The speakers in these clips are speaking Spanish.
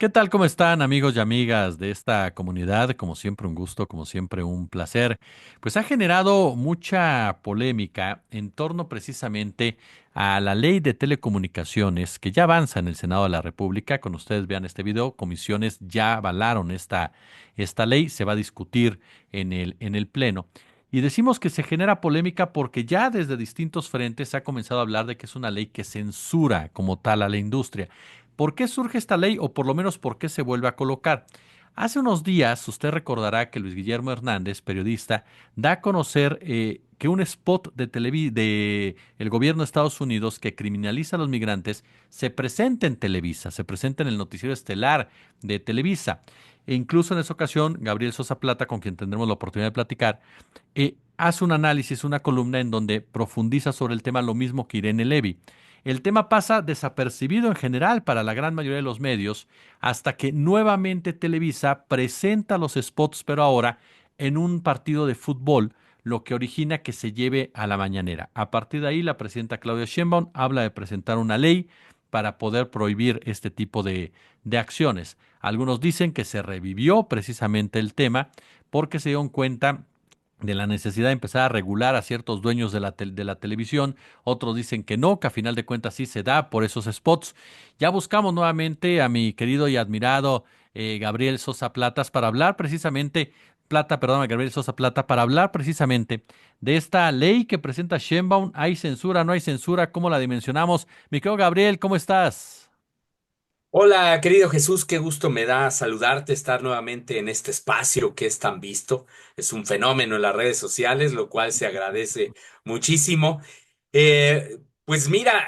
¿Qué tal? ¿Cómo están amigos y amigas de esta comunidad? Como siempre un gusto, como siempre un placer. Pues ha generado mucha polémica en torno precisamente a la ley de telecomunicaciones que ya avanza en el Senado de la República. Cuando ustedes vean este video, comisiones ya avalaron esta ley, se va a discutir en el Pleno. Y decimos que se genera polémica porque ya desde distintos frentes se ha comenzado a hablar de que es una ley que censura como tal a la industria. ¿Por qué surge esta ley o por lo menos por qué se vuelve a colocar? Hace unos días usted recordará que Luis Guillermo Hernández, periodista, da a conocer que un spot de el gobierno de Estados Unidos que criminaliza a los migrantes se presenta en Televisa, se presenta en el noticiero estelar de Televisa. E incluso en esa ocasión, Gabriel Sosa Plata, con quien tendremos la oportunidad de platicar, hace un análisis, una columna en donde profundiza sobre el tema lo mismo que Irene Levy. El tema pasa desapercibido en general para la gran mayoría de los medios hasta que nuevamente Televisa presenta los spots, pero ahora en un partido de fútbol, lo que origina que se lleve a la mañanera. A partir de ahí, la presidenta Claudia Sheinbaum habla de presentar una ley para poder prohibir este tipo de acciones. Algunos dicen que se revivió precisamente el tema porque se dieron cuenta de la necesidad de empezar a regular a ciertos dueños de la televisión. Otros dicen que no, que a final de cuentas sí se da por esos spots. Ya buscamos nuevamente a mi querido y admirado Gabriel Sosa Platas para hablar precisamente, Gabriel Sosa Plata, para hablar precisamente de esta ley que presenta Sheinbaum. ¿Hay censura, no hay censura? ¿Cómo la dimensionamos? Mi querido Gabriel, ¿cómo estás? Hola, querido Jesús, qué gusto me da saludarte, estar nuevamente en este espacio que es tan visto. Es un fenómeno en las redes sociales, lo cual se agradece muchísimo. Pues mira,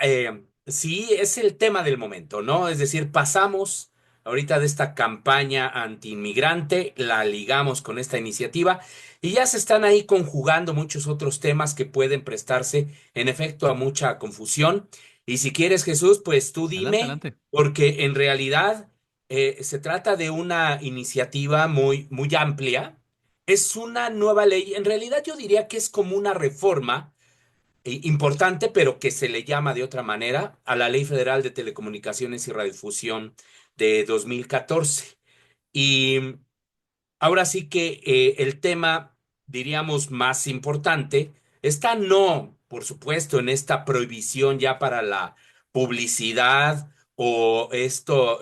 sí, es el tema del momento, ¿no? Es decir, pasamos ahorita de esta campaña antiinmigrante, la ligamos con esta iniciativa y ya se están ahí conjugando muchos otros temas que pueden prestarse, en efecto, a mucha confusión. Y si quieres, Jesús, pues tú Adelante, dime adelante. porque en realidad se trata de una iniciativa muy, muy amplia. Es una nueva ley. En realidad yo diría que es como una reforma importante, pero que se le llama de otra manera a la Ley Federal de Telecomunicaciones y Radiodifusión de 2014. Y ahora sí que el tema, diríamos, más importante está no, por supuesto, en esta prohibición ya para la publicidad o estos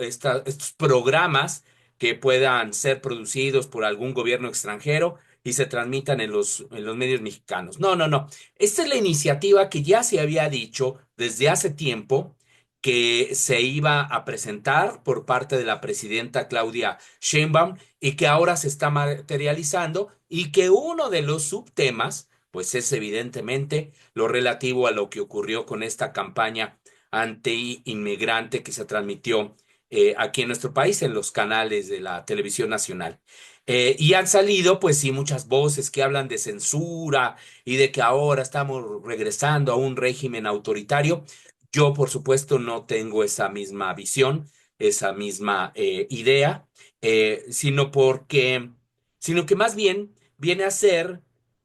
programas que puedan ser producidos por algún gobierno extranjero y se transmitan en los medios mexicanos. No, no, no. Esta es la iniciativa que ya se había dicho desde hace tiempo que se iba a presentar por parte de la presidenta Claudia Sheinbaum y que ahora se está materializando y que uno de los subtemas, pues es evidentemente lo relativo a lo que ocurrió con esta campaña anti-inmigrante que se transmitió aquí en nuestro país en los canales de la televisión nacional. Y han salido, pues sí, muchas voces que hablan de censura y de que ahora estamos regresando a un régimen autoritario. Yo, por supuesto, no tengo esa misma visión, esa misma idea sino sino que más bien viene a ser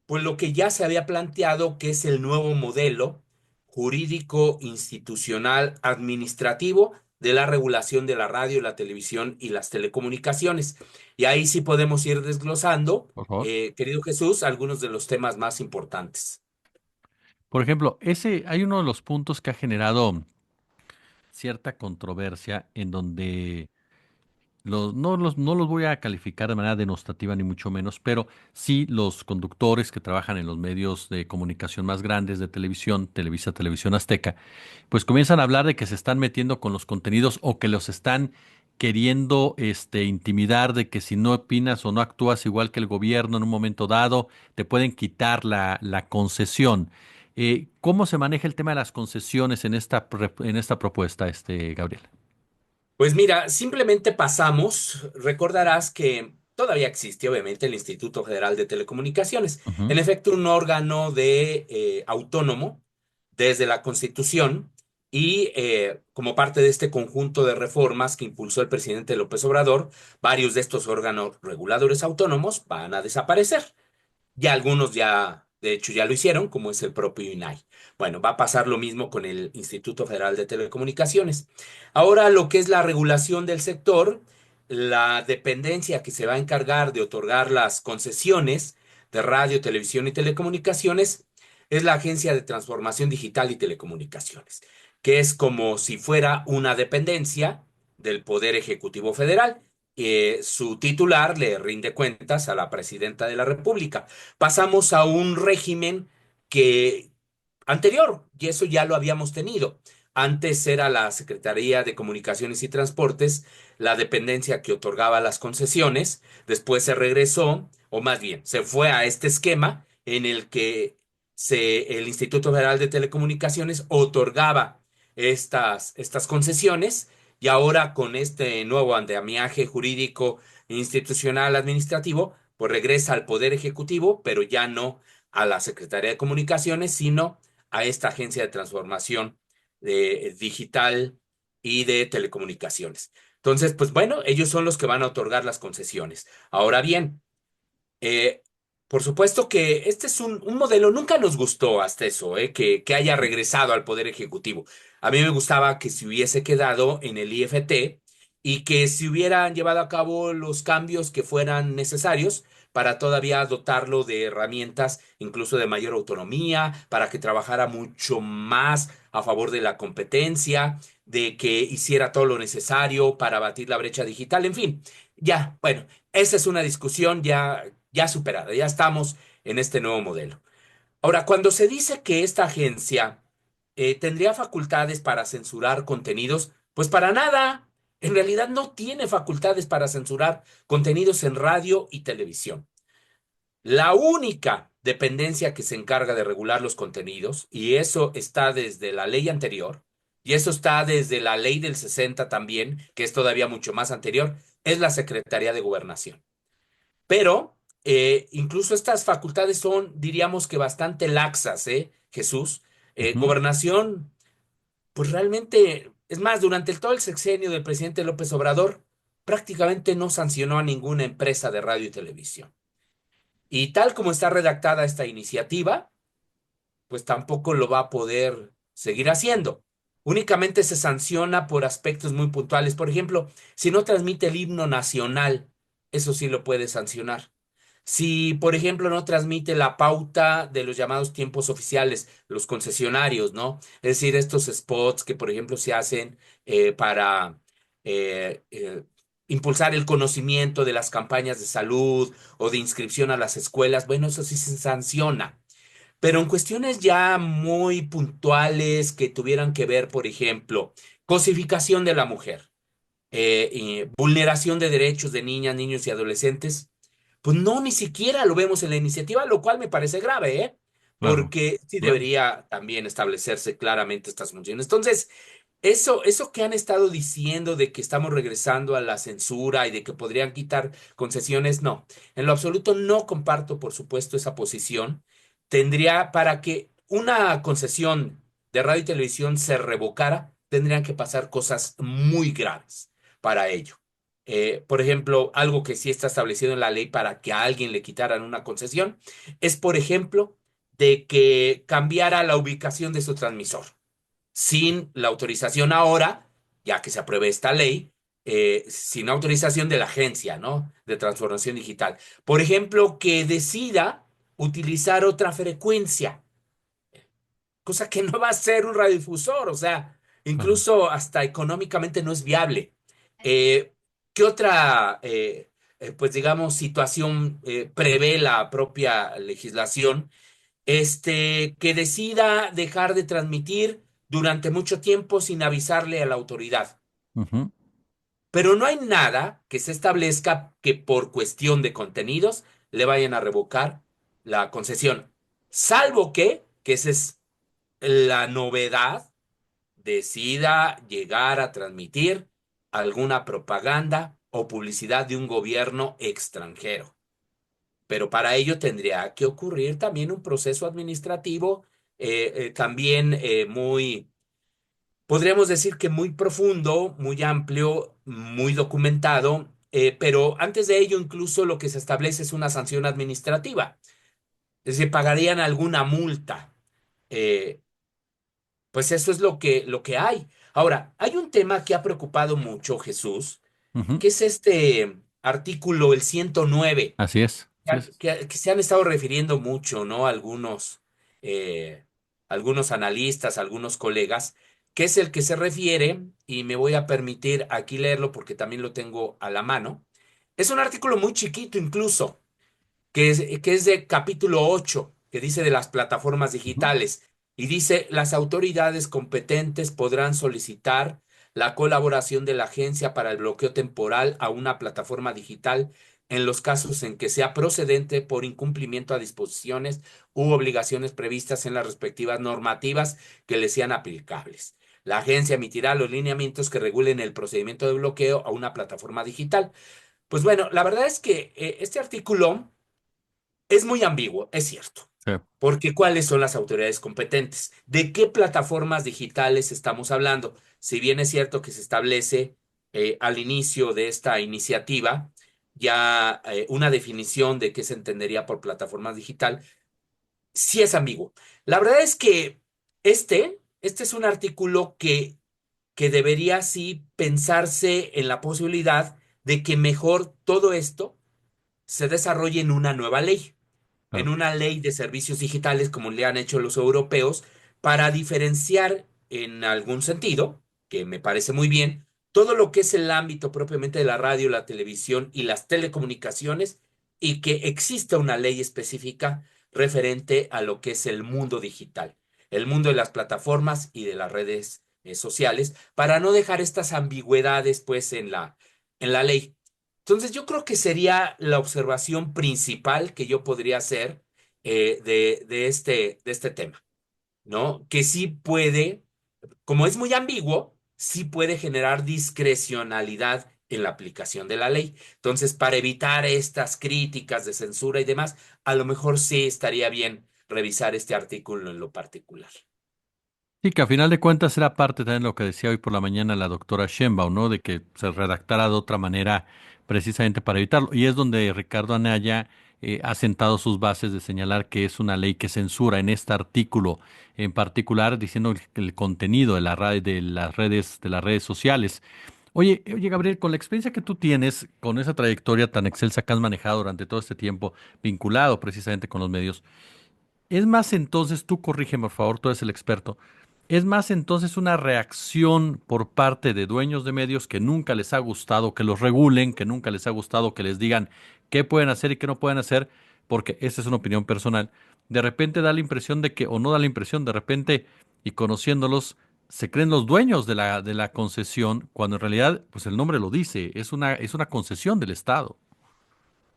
pues lo que ya se había planteado, que es el nuevo modelo jurídico, institucional, administrativo de la regulación de la radio, la televisión y las telecomunicaciones. Y ahí sí podemos ir desglosando, Por favor. querido Jesús, algunos de los temas más importantes. Por ejemplo, hay uno de los puntos que ha generado cierta controversia en donde no los voy a calificar de manera denostativa ni mucho menos, pero sí los conductores que trabajan en los medios de comunicación más grandes de televisión, Televisa, Televisión Azteca, pues comienzan a hablar de que se están metiendo con los contenidos o que los están queriendo intimidar de que si no opinas o no actúas igual que el gobierno en un momento dado, te pueden quitar la concesión. ¿Cómo se maneja el tema de las concesiones en esta propuesta, Gabriel? Pues mira, simplemente pasamos, recordarás que todavía existe obviamente el Instituto Federal de Telecomunicaciones, Ujú. en efecto un órgano de autónomo desde la Constitución y como parte de este conjunto de reformas que impulsó el presidente López Obrador, varios de estos órganos reguladores autónomos van a desaparecer. Ya algunos De hecho, ya lo hicieron, como es el propio INAI. Bueno, va a pasar lo mismo con el Instituto Federal de Telecomunicaciones. Ahora, lo que es la regulación del sector, la dependencia que se va a encargar de otorgar las concesiones de radio, televisión y telecomunicaciones es la Agencia de Transformación Digital y Telecomunicaciones, que es como si fuera una dependencia del Poder Ejecutivo Federal. Su titular le rinde cuentas a la Presidenta de la República. Pasamos a un régimen que anterior, y eso ya lo habíamos tenido. Antes era la Secretaría de Comunicaciones y Transportes, la dependencia que otorgaba las concesiones, después se regresó, o más bien, se fue a este esquema en el que el Instituto Federal de Telecomunicaciones otorgaba estas concesiones y ahora con este nuevo andamiaje jurídico, institucional, administrativo, pues regresa al Poder Ejecutivo, pero ya no a la Secretaría de Comunicaciones, sino a esta agencia de transformación digital y de telecomunicaciones. Entonces, pues bueno, ellos son los que van a otorgar las concesiones. Ahora bien, eh, por supuesto que este es un modelo, nunca nos gustó hasta eso, que haya regresado al Poder Ejecutivo. A mí me gustaba que se hubiese quedado en el IFT y que se hubieran llevado a cabo los cambios que fueran necesarios para todavía dotarlo de herramientas, incluso de mayor autonomía, para que trabajara mucho más a favor de la competencia, de que hiciera todo lo necesario para batir la brecha digital, en fin, ya, bueno, esa es una discusión ya superada, ya estamos en este nuevo modelo. Ahora, cuando se dice que esta agencia tendría facultades para censurar contenidos, pues para nada. En realidad no tiene facultades para censurar contenidos en radio y televisión. La única dependencia que se encarga de regular los contenidos, y eso está desde la ley anterior, y eso está desde la ley del 60 también, que es todavía mucho más anterior, es la Secretaría de Gobernación. Pero incluso estas facultades son, diríamos que bastante laxas, ¿eh, Jesús? Ujú. Gobernación, pues realmente, es más, durante todo el sexenio del presidente López Obrador, prácticamente no sancionó a ninguna empresa de radio y televisión. Y tal como está redactada esta iniciativa, pues tampoco lo va a poder seguir haciendo. Únicamente se sanciona por aspectos muy puntuales. Por ejemplo, si no transmite el himno nacional, eso sí lo puede sancionar. Si, por ejemplo, no transmite la pauta de los llamados tiempos oficiales, los concesionarios, ¿no? Es decir, estos spots que, por ejemplo, se hacen para eh, eh, impulsar el conocimiento de las campañas de salud o de inscripción a las escuelas, bueno, eso sí se sanciona. Pero en cuestiones ya muy puntuales que tuvieran que ver, por ejemplo, cosificación de la mujer, y vulneración de derechos de niñas, niños y adolescentes, pues no, ni siquiera lo vemos en la iniciativa, lo cual me parece grave, ¿eh? Claro, Porque sí claro. debería también establecerse claramente estas funciones. Entonces, eso que han estado diciendo de que estamos regresando a la censura y de que podrían quitar concesiones, no. En lo absoluto no comparto, por supuesto, esa posición. Tendría, para que una concesión de radio y televisión se revocara, tendrían que pasar cosas muy graves para ello. Por ejemplo, algo que sí está establecido en la ley para que a alguien le quitaran una concesión es, por ejemplo, de que cambiara la ubicación de su transmisor sin la autorización ahora, ya que se apruebe esta ley, sin autorización de la agencia, ¿no? De transformación digital. Por ejemplo, que decida utilizar otra frecuencia, cosa que no va a ser un radiodifusor, o sea, Claro. incluso hasta económicamente no es viable. ¿Qué otra, pues digamos, situación prevé la propia legislación? Que decida dejar de transmitir durante mucho tiempo sin avisarle a la autoridad. Ujú. Pero no hay nada que se establezca que por cuestión de contenidos le vayan a revocar la concesión, salvo que esa es la novedad, decida llegar a transmitir alguna propaganda o publicidad de un gobierno extranjero. Pero para ello tendría que ocurrir también un proceso administrativo también muy, podríamos decir que muy profundo, muy amplio, muy documentado, pero antes de ello incluso lo que se establece es una sanción administrativa. es decir, pagarían alguna multa. Eh, pues eso es lo que hay. Ahora, hay un tema que ha preocupado mucho, Jesús, Ujú. que es este artículo, el 109 Así es, así es. que se han estado refiriendo mucho, ¿no? Eh, algunos analistas, algunos colegas, que es el que se refiere, y me voy a permitir aquí leerlo porque también lo tengo a la mano. Es un artículo muy chiquito incluso, que es de capítulo 8 que dice de las plataformas Ujú. digitales, y dice, las autoridades competentes podrán solicitar la colaboración de la agencia para el bloqueo temporal a una plataforma digital en los casos en que sea procedente por incumplimiento a disposiciones u obligaciones previstas en las respectivas normativas que le sean aplicables. La agencia emitirá los lineamientos que regulen el procedimiento de bloqueo a una plataforma digital. Pues bueno, la verdad es que este artículo es muy ambiguo, es cierto, Sí, porque ¿cuáles son las autoridades competentes? ¿De qué plataformas digitales estamos hablando? Si bien es cierto que se establece al inicio de esta iniciativa ya una definición de qué se entendería por plataforma digital, sí es ambiguo. La verdad es que este es un artículo que debería sí pensarse en la posibilidad de que mejor todo esto se desarrolle en una nueva ley, en claro. una ley de servicios digitales como le han hecho los europeos, para diferenciar en algún sentido, que me parece muy bien, todo lo que es el ámbito propiamente de la radio, la televisión y las telecomunicaciones, y que exista una ley específica referente a lo que es el mundo digital, el mundo de las plataformas y de las redes sociales, para no dejar estas ambigüedades pues en la ley. Entonces, yo creo que sería la observación principal que yo podría hacer de este tema, ¿no? Que sí puede, como es muy ambiguo, sí puede generar discrecionalidad en la aplicación de la ley. Entonces, para evitar estas críticas de censura y demás, a lo mejor sí estaría bien revisar este artículo en lo particular. Sí, que a final de cuentas era parte también de lo que decía hoy por la mañana la doctora Sheinbaum, ¿no? De que se redactara de otra manera precisamente para evitarlo. Y es donde Ricardo Anaya ha sentado sus bases de señalar que es una ley que censura en este artículo en particular, diciendo que el contenido de de las redes sociales. Oye, Gabriel, con la experiencia que tú tienes, con esa trayectoria tan excelsa que has manejado durante todo este tiempo, vinculado precisamente con los medios, es más entonces, tú corrígeme por favor, tú eres el experto, es más entonces una reacción por parte de dueños de medios que nunca les ha gustado que los regulen, que nunca les ha gustado que les digan qué pueden hacer y qué no pueden hacer, porque esa es una opinión personal. De repente da la impresión de que, o no da la impresión, de repente, y conociéndolos, se creen los dueños de de la concesión, cuando en realidad, pues el nombre lo dice, es una concesión del Estado.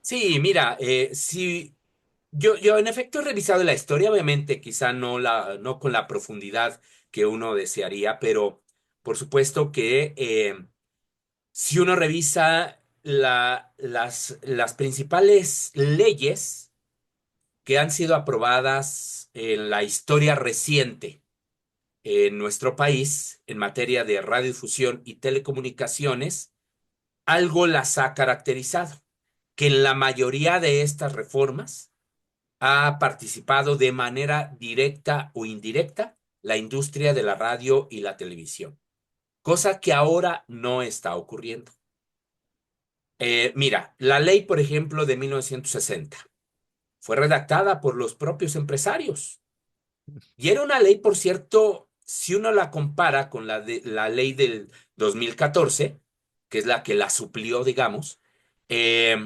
Sí, mira, si yo en efecto he revisado la historia, obviamente quizá no con la profundidad que uno desearía, pero por supuesto que si uno revisa las principales leyes que han sido aprobadas en la historia reciente en nuestro país en materia de radiodifusión y telecomunicaciones, algo las ha caracterizado, que en la mayoría de estas reformas ha participado de manera directa o indirecta la industria de la radio y la televisión, cosa que ahora no está ocurriendo. Mira, la ley, por ejemplo, de 1960 fue redactada por los propios empresarios y era una ley, por cierto, si uno la compara con la ley del 2014, que es la que la suplió, digamos, eh,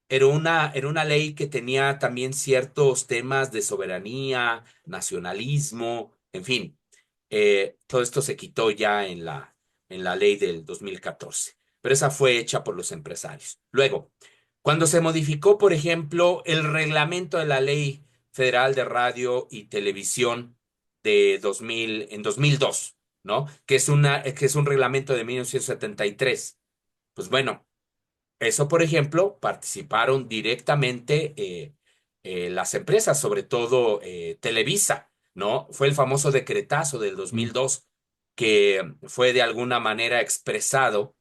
era una ley que tenía también ciertos temas de soberanía, nacionalismo, en fin, todo esto se quitó ya en la ley del 2014, pero esa fue hecha por los empresarios. Luego, cuando se modificó, por ejemplo, el reglamento de la Ley Federal de Radio y Televisión de 2000, en 2002, ¿no? Que es un reglamento de 1973. Pues bueno, eso, por ejemplo, participaron directamente las empresas, sobre todo Televisa, ¿no? Fue el famoso decretazo del Mm. 2002 que fue de alguna manera expresado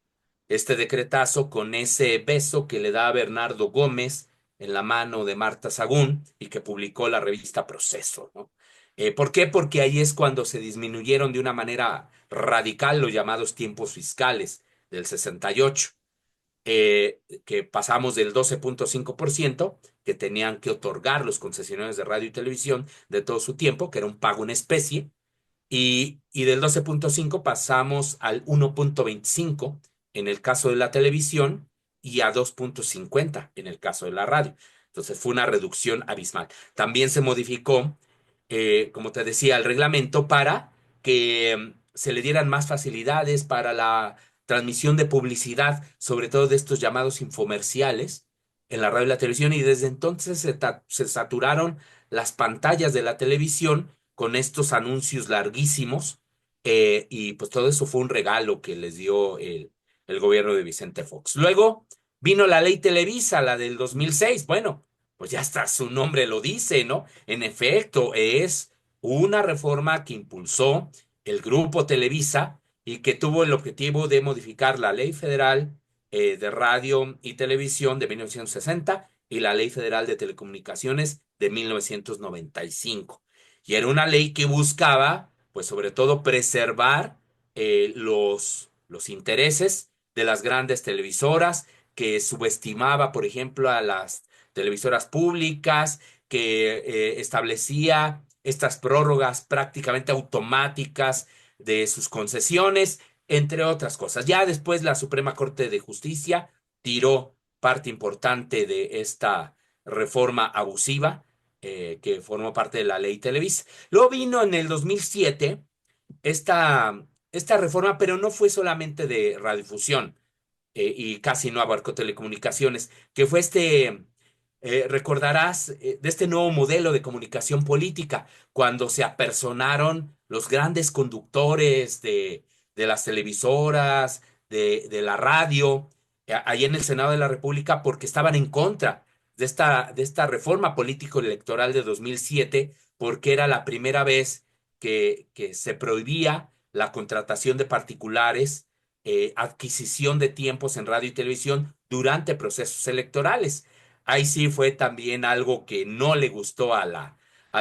este decretazo con ese beso que le da a Bernardo Gómez en la mano de Marta Sagún y que publicó la revista Proceso, ¿no? ¿Por qué? Porque ahí es cuando se disminuyeron de una manera radical los llamados tiempos fiscales del 68, que pasamos del 12,5% que tenían que otorgar los concesionarios de radio y televisión de todo su tiempo, que era un pago en especie, y del 12,5 pasamos al 1,25 en el caso de la televisión y a 2,50 en el caso de la radio. Entonces fue una reducción abismal. También se modificó, como te decía, el reglamento para que se le dieran más facilidades para la transmisión de publicidad, sobre todo de estos llamados infomerciales en la radio y la televisión, y desde entonces se saturaron las pantallas de la televisión con estos anuncios larguísimos, y pues todo eso fue un regalo que les dio el gobierno de Vicente Fox. Luego vino la ley Televisa, la del 2006. Bueno, pues ya hasta su nombre lo dice, ¿no? En efecto, es una reforma que impulsó el grupo Televisa y que tuvo el objetivo de modificar la ley federal de radio y televisión de 1960 y la ley federal de telecomunicaciones de 1995. Y era una ley que buscaba, pues sobre todo, preservar los intereses de las grandes televisoras, que subestimaba, por ejemplo, a las televisoras públicas, que establecía estas prórrogas prácticamente automáticas de sus concesiones, entre otras cosas. Ya después la Suprema Corte de Justicia tiró parte importante de esta reforma abusiva, que formó parte de la ley Televisa. Luego vino en el 2007 esta reforma, pero no fue solamente de radiodifusión, y casi no abarcó telecomunicaciones, que fue recordarás, de este nuevo modelo de comunicación política, cuando se apersonaron los grandes conductores de las televisoras, de la radio, ahí en el Senado de la República, porque estaban en contra de esta reforma político-electoral de 2007, porque era la primera vez que se prohibía la contratación de particulares, adquisición de tiempos en radio y televisión durante procesos electorales. Ahí sí fue también algo que no le gustó a la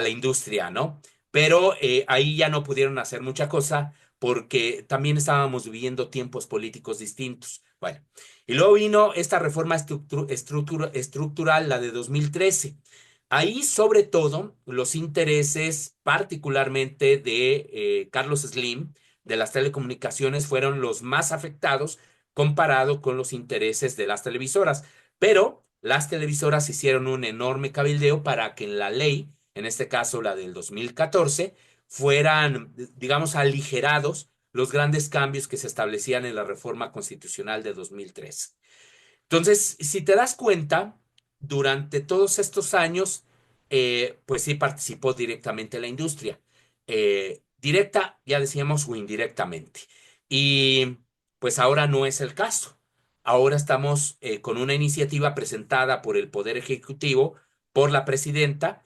industria, ¿no? Pero ahí ya no pudieron hacer mucha cosa porque también estábamos viviendo tiempos políticos distintos. Bueno, y luego vino esta reforma estructural, la de 2013. Ahí, sobre todo, los intereses, particularmente de Carlos Slim, de las telecomunicaciones, fueron los más afectados comparado con los intereses de las televisoras. Pero las televisoras hicieron un enorme cabildeo para que en la ley, en este caso la del 2014, fueran, digamos, aligerados los grandes cambios que se establecían en la reforma constitucional de 2003. Entonces, si te das cuenta, durante todos estos años, pues sí participó directamente la industria. Directa, ya decíamos, o indirectamente. Y pues ahora no es el caso. Ahora estamos con una iniciativa presentada por el Poder Ejecutivo, por la presidenta,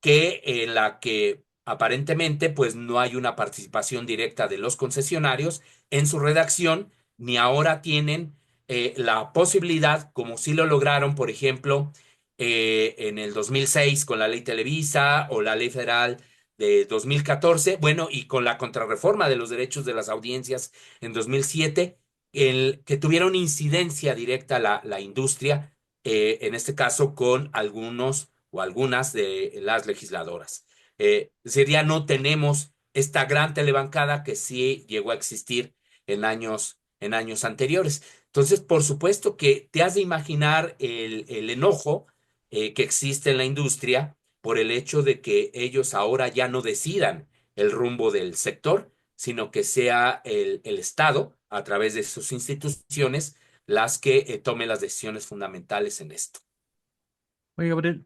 en la que aparentemente pues no hay una participación directa de los concesionarios en su redacción, ni ahora tienen la posibilidad, como sí lo lograron, por ejemplo, en el 2006 con la ley Televisa o la ley federal de 2014, bueno, y con la contrarreforma de los derechos de las audiencias en 2007, que tuvieron incidencia directa la industria, en este caso con algunos o algunas de las legisladoras. Sería no tenemos esta gran telebancada que sí llegó a existir en años anteriores. Entonces, por supuesto que te has de imaginar el enojo que existe en la industria por el hecho de que ellos ahora ya no decidan el rumbo del sector, sino que sea el Estado, a través de sus instituciones, las que tomen las decisiones fundamentales en esto. Oye, Gabriel,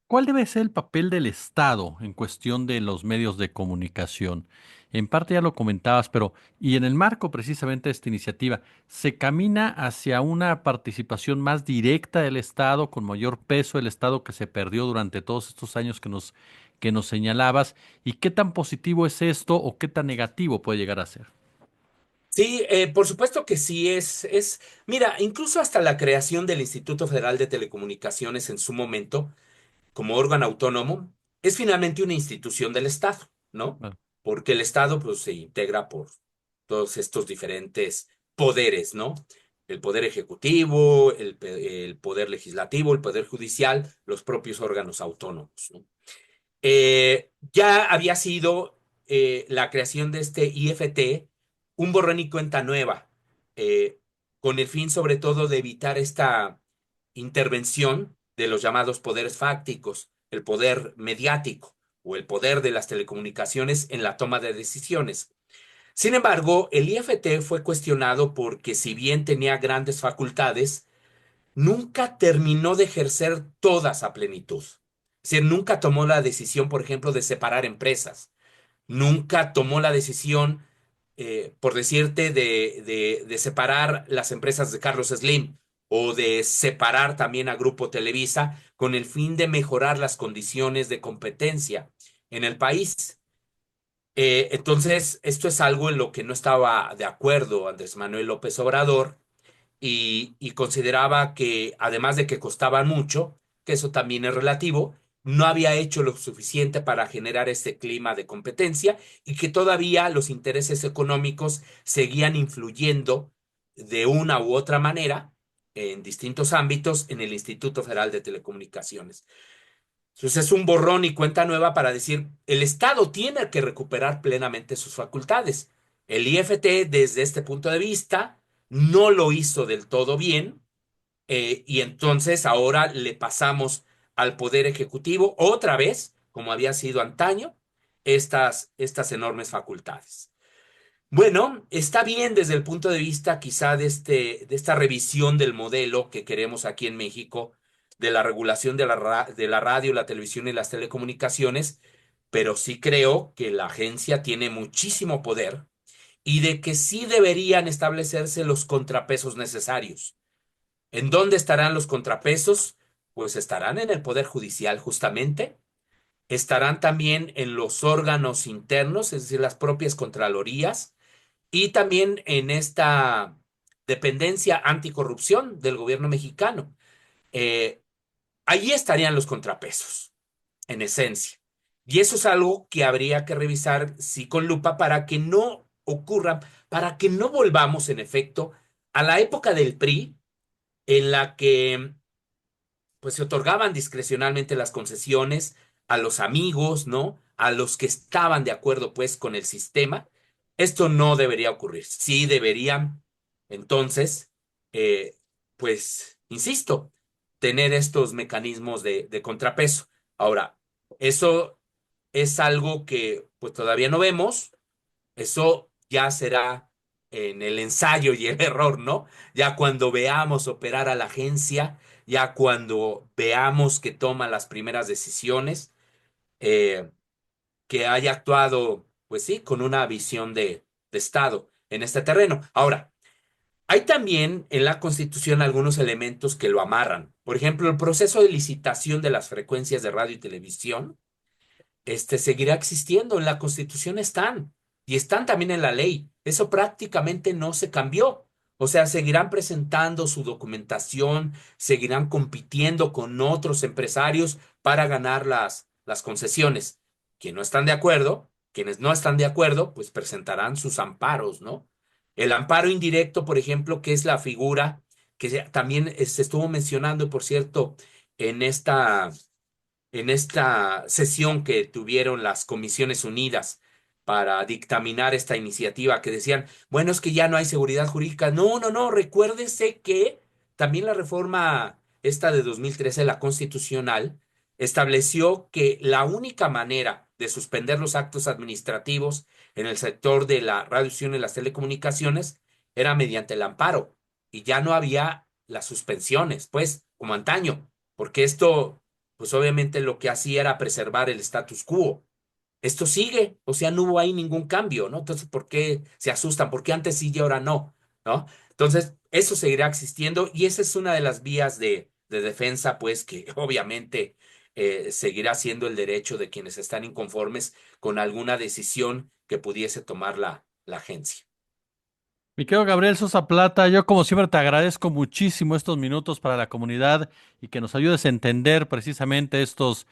¿cuál debe ser el papel del Estado en cuestión de los medios de comunicación? En parte ya lo comentabas, pero y en el marco precisamente de esta iniciativa, ¿se camina hacia una participación más directa del Estado, con mayor peso del Estado que se perdió durante todos estos años que nos señalabas? ¿Y qué tan positivo es esto o qué tan negativo puede llegar a ser? Sí, por supuesto que sí mira, incluso hasta la creación del Instituto Federal de Telecomunicaciones en su momento, como órgano autónomo, es finalmente una institución del Estado, ¿no? Bueno, Porque el Estado, pues, se integra por todos estos diferentes poderes, ¿no? El poder ejecutivo, el poder legislativo, el poder judicial, los propios órganos autónomos, ¿no? Ya había sido la creación de este IFT un borrón y cuenta nueva, eh, con el fin sobre todo de evitar esta intervención de los llamados poderes fácticos, el poder mediático o el poder de las telecomunicaciones en la toma de decisiones. Sin embargo, el IFT fue cuestionado porque si bien tenía grandes facultades, nunca terminó de ejercer todas a plenitud. Es decir, nunca tomó la decisión, por ejemplo, de separar empresas. Nunca tomó la decisión, por decirte, de separar las empresas de Carlos Slim o de separar también a Grupo Televisa con el fin de mejorar las condiciones de competencia en el país. Entonces, esto es algo en lo que no estaba de acuerdo Andrés Manuel López Obrador y consideraba que además de que costaban mucho, que eso también es relativo, no había hecho lo suficiente para generar este clima de competencia y que todavía los intereses económicos seguían influyendo de una u otra manera en distintos ámbitos en el Instituto Federal de Telecomunicaciones. Entonces es un borrón y cuenta nueva para decir, el Estado tiene que recuperar plenamente sus facultades. El IFT, desde este punto de vista, no lo hizo del todo bien, y entonces ahora le pasamos al Poder Ejecutivo otra vez, como había sido antaño, estas enormes facultades. Bueno, está bien desde el punto de vista quizá de esta revisión del modelo que queremos aquí en México, de la regulación de la radio, la televisión y las telecomunicaciones, pero sí creo que la agencia tiene muchísimo poder y de que sí deberían establecerse los contrapesos necesarios. ¿En dónde estarán los contrapesos? Pues estarán en el Poder Judicial justamente, estarán también en los órganos internos, es decir, las propias contralorías y también en esta dependencia anticorrupción del gobierno mexicano. Eh, Allí estarían los contrapesos, en esencia. Y eso es algo que habría que revisar, sí, con lupa para que no ocurra, para que no volvamos, en efecto, a la época del PRI, en la que pues se otorgaban discrecionalmente las concesiones a los amigos, ¿no? A los que estaban de acuerdo, pues, con el sistema. Esto no debería ocurrir. Sí deberían, entonces, eh, pues, insisto, tener estos mecanismos de contrapeso. Ahora, eso es algo que, pues, todavía no vemos. Eso ya será en el ensayo y el error, ¿no? Ya cuando veamos operar a la agencia, ya cuando veamos que toma las primeras decisiones, eh, que haya actuado, pues sí, con una visión de Estado en este terreno. Ahora, hay también en la Constitución algunos elementos que lo amarran. Por ejemplo, el proceso de licitación de las frecuencias de radio y televisión seguirá existiendo. En la Constitución están y están también en la ley. Eso prácticamente no se cambió. O sea, seguirán presentando su documentación, seguirán compitiendo con otros empresarios para ganar las concesiones. Quienes no están de acuerdo, quienes no están de acuerdo, pues presentarán sus amparos, ¿no? El amparo indirecto, por ejemplo, que es la figura que también se estuvo mencionando, por cierto, en esta sesión que tuvieron las Comisiones Unidas para dictaminar esta iniciativa, que decían, bueno, es que ya no hay seguridad jurídica. No, no, no, recuérdese que también la reforma esta de 2013, la constitucional, estableció que la única manera de suspender los actos administrativos en el sector de la radiodifusión y las telecomunicaciones era mediante el amparo y ya no había las suspensiones, pues, como antaño, porque esto pues obviamente lo que hacía era preservar el status quo. Esto sigue, o sea, no hubo ahí ningún cambio, ¿no? Entonces, ¿por qué se asustan? ¿Por qué antes sí y ahora no? ¿No? Entonces, eso seguirá existiendo y esa es una de las vías de defensa, pues, que obviamente seguirá siendo el derecho de quienes están inconformes con alguna decisión que pudiese tomar la agencia. Mi querido Gabriel Sosa Plata, yo como siempre te agradezco muchísimo estos minutos para la comunidad y que nos ayudes a entender precisamente estos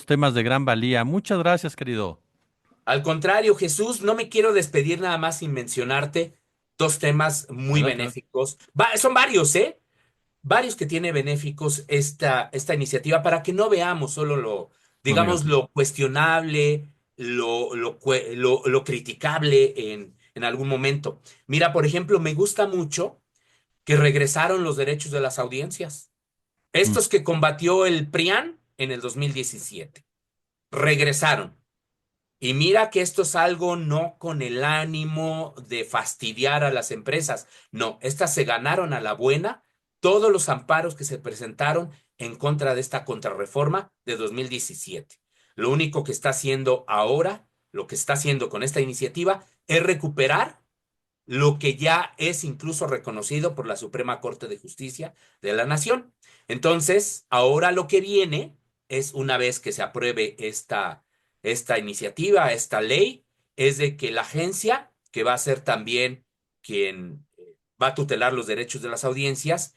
temas de gran valía. Muchas gracias, querido. Al contrario, Jesús, no me quiero despedir nada más sin mencionarte dos temas muy Adelante, adelante. benéficos. Son varios, ¿eh? Varios que tiene benéficos esta iniciativa para que no veamos solo Lo digamos, negativo. lo cuestionable, lo criticable en algún momento. Mira, por ejemplo, me gusta mucho que regresaron los derechos de las audiencias. Mm, Estos que combatió el PRIAN en el 2017. Regresaron. Y mira que esto es algo no con el ánimo de fastidiar a las empresas. No, estas se ganaron a la buena todos los amparos que se presentaron en contra de esta contrarreforma de 2017. Lo único que está haciendo ahora, lo que está haciendo con esta iniciativa, es recuperar lo que ya es incluso reconocido por la Suprema Corte de Justicia de la Nación. Entonces, ahora lo que viene es, una vez que se apruebe esta iniciativa, esta ley, es de que la agencia, que va a ser también quien va a tutelar los derechos de las audiencias,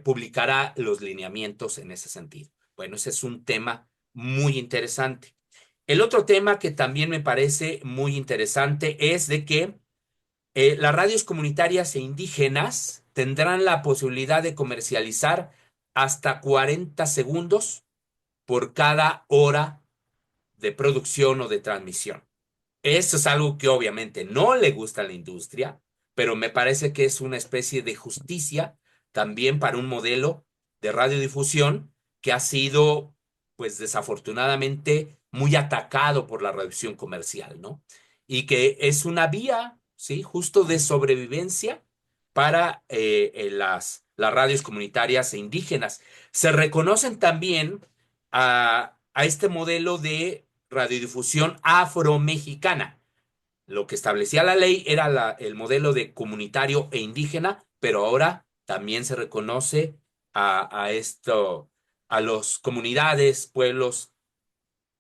publicará los lineamientos en ese sentido. Bueno, ese es un tema muy interesante. El otro tema que también me parece muy interesante es de que las radios comunitarias e indígenas tendrán la posibilidad de comercializar hasta 40 segundos por cada hora de producción o de transmisión. Eso es algo que obviamente no le gusta a la industria, pero me parece que es una especie de justicia también para un modelo de radiodifusión que ha sido, pues desafortunadamente, muy atacado por la reducción comercial, ¿no? Y que es una vía, ¿sí? Justo de sobrevivencia para las radios comunitarias e indígenas. Se reconocen también a este modelo de radiodifusión afromexicana. Lo que establecía la ley era el modelo de comunitario e indígena, pero ahora también se reconoce a esto, a las comunidades, pueblos,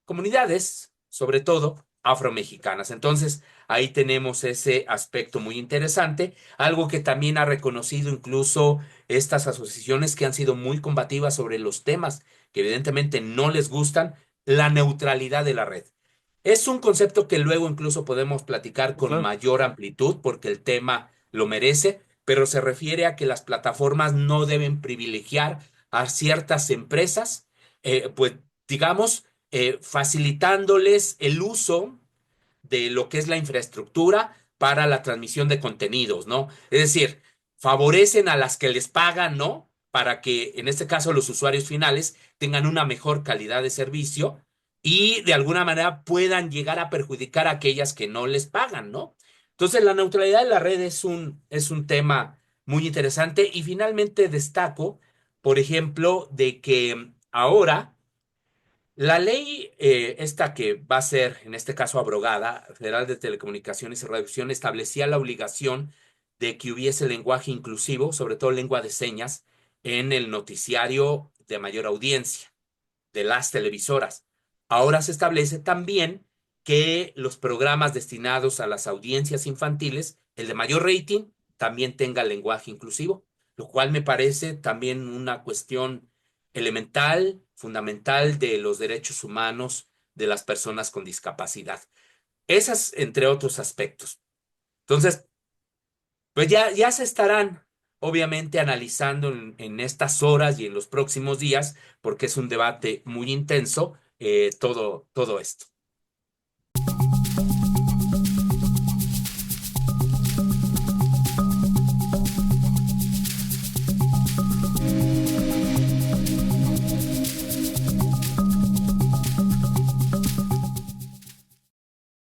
comunidades, sobre todo afromexicanas. Entonces, ahí tenemos ese aspecto muy interesante, algo que también ha reconocido incluso estas asociaciones que han sido muy combativas sobre los temas que evidentemente no les gustan, la neutralidad de la red. Es un concepto que luego incluso podemos platicar con claro. mayor amplitud porque el tema lo merece, pero se refiere a que las plataformas no deben privilegiar a ciertas empresas, pues digamos, facilitándoles el uso de lo que es la infraestructura para la transmisión de contenidos, ¿no? Es decir, favorecen a las que les pagan, ¿no? Para que, en este caso, los usuarios finales tengan una mejor calidad de servicio y de alguna manera puedan llegar a perjudicar a aquellas que no les pagan, ¿no? Entonces, la neutralidad de la red es un tema muy interesante y finalmente destaco, por ejemplo, de que ahora la ley, esta que va a ser, en este caso, abrogada, Federal de Telecomunicaciones y Radiodifusión, establecía la obligación de que hubiese lenguaje inclusivo, sobre todo lengua de señas, en el noticiario de mayor audiencia de las televisoras. Ahora se establece también que los programas destinados a las audiencias infantiles, el de mayor rating, también tenga lenguaje inclusivo, lo cual me parece también una cuestión elemental, fundamental de los derechos humanos de las personas con discapacidad. Esas, entre otros aspectos. Entonces, pues ya se estarán, obviamente, analizando en estas horas y en los próximos días, porque es un debate muy intenso, todo esto.